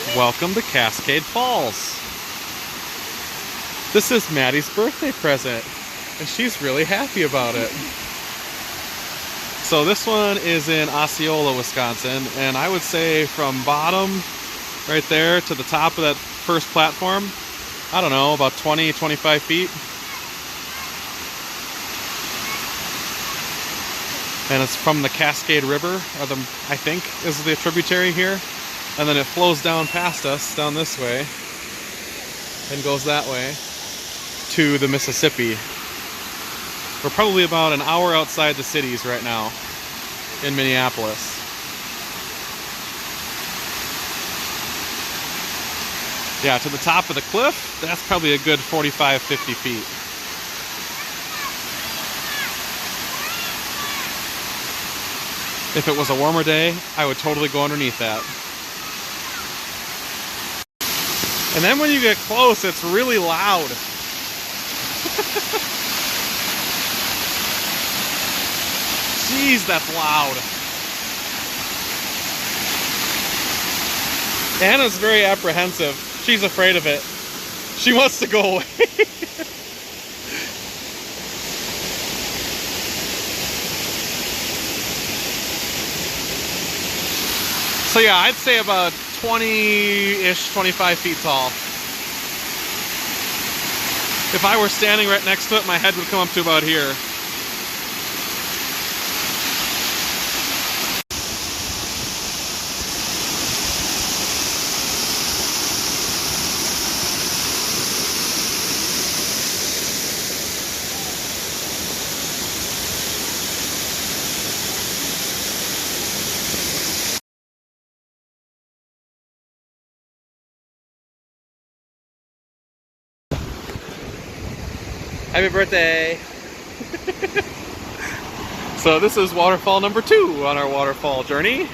Welcome to Cascade Falls. This is Maddie's birthday present, and she's really happy about it. So this one is in Osceola, Wisconsin, and I would say from bottom right there to the top of that first platform, I don't know, about 20-25 feet. And it's from the Cascade River, I think is the tributary here. And then it flows down past us, down this way, and goes that way to the Mississippi. We're probably about an hour outside the cities right now in Minneapolis. Yeah, to the top of the cliff, that's probably a good 45-50 feet. If it was a warmer day, I would totally go underneath that. And then when you get close, it's really loud. Jeez, that's loud. Anna's very apprehensive. She's afraid of it. She wants to go away. So yeah, I'd say about 20-ish, 25 feet tall. If I were standing right next to it, my head would come up to about here. Happy birthday! So this is waterfall number 2 on our waterfall journey.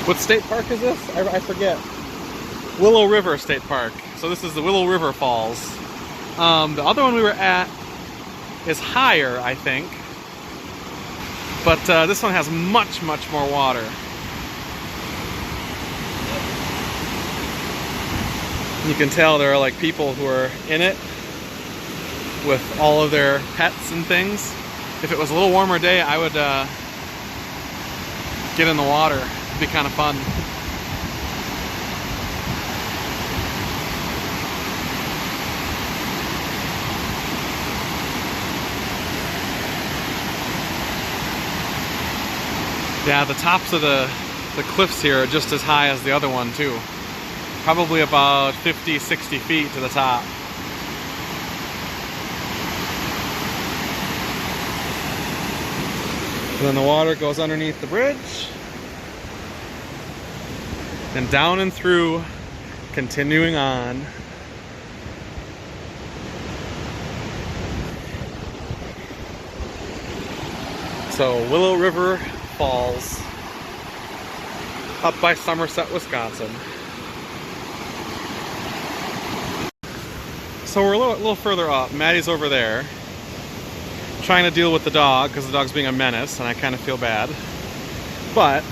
What state park is this? I forget. Willow River State Park. So this is the Willow River Falls. The other one we were at is higher, I think. But this one has much more water. You can tell there are like people who are in it with all of their pets and things. If it was a little warmer day, I would get in the water. It'd be kind of fun. Yeah, the tops of the cliffs here are just as high as the other one too. Probably about 50-60 feet to the top. And then the water goes underneath the bridge and down and through, continuing on. So Willow River Falls, up by Somerset, Wisconsin. So we're a little further up. Maddie's over there, trying to deal with the dog because the dog's being a menace, and I kind of feel bad. But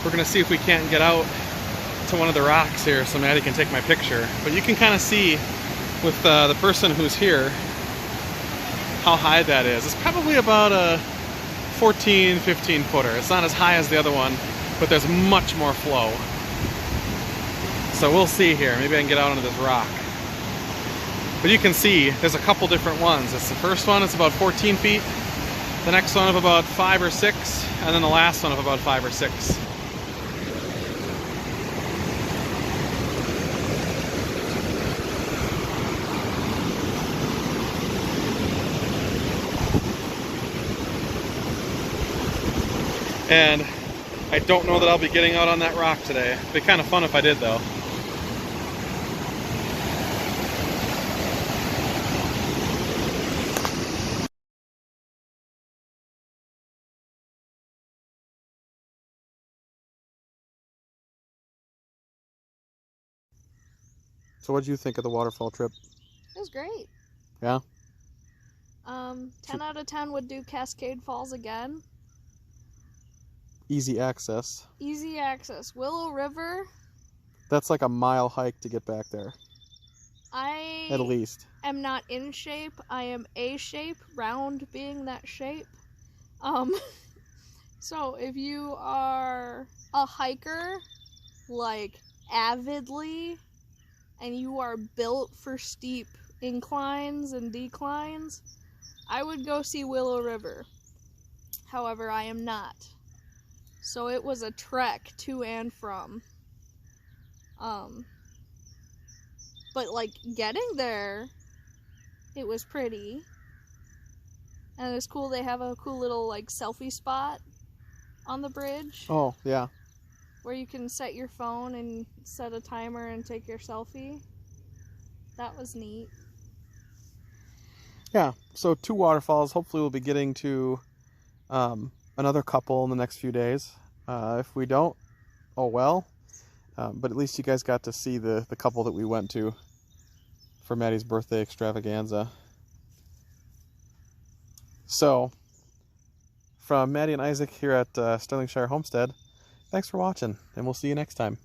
we're gonna see if we can't get out to one of the rocks here so Maddie can take my picture. But you can kind of see with the person who's here how high that is. It's probably about a 14-15 footer. It's not as high as the other one, but there's much more flow. So we'll see here. Maybe I can get out onto this rock. But you can see there's a couple different ones. It's the first one, it's about 14 feet. The next one of about 5 or 6, and then the last one of about 5 or 6. And I don't know that I'll be getting out on that rock today. It'd be kind of fun if I did though. So what did you think of the waterfall trip? It was great. Yeah? 10 out of 10 would do Cascade Falls again. easy access. Easy access. Willow River. That's like a mile hike to get back there. At least. Am not in shape. I am A shape, round being that shape. So if you are a hiker, like avidly, and you are built for steep inclines and declines, I would go see Willow River. However, I am not. So it was a trek to and from. But like getting there, it was pretty. And it's cool, they have a cool little like selfie spot on the bridge. Oh, yeah. Where you can set your phone and set a timer and take your selfie. That was neat. Yeah, so 2 waterfalls. Hopefully we'll be getting to another couple in the next few days. If we don't, oh well. But at least you guys got to see the couple that we went to for Maddie's birthday extravaganza. So, from Maddie and Isaac here at Sterlingshire Homestead, thanks for watching, and we'll see you next time.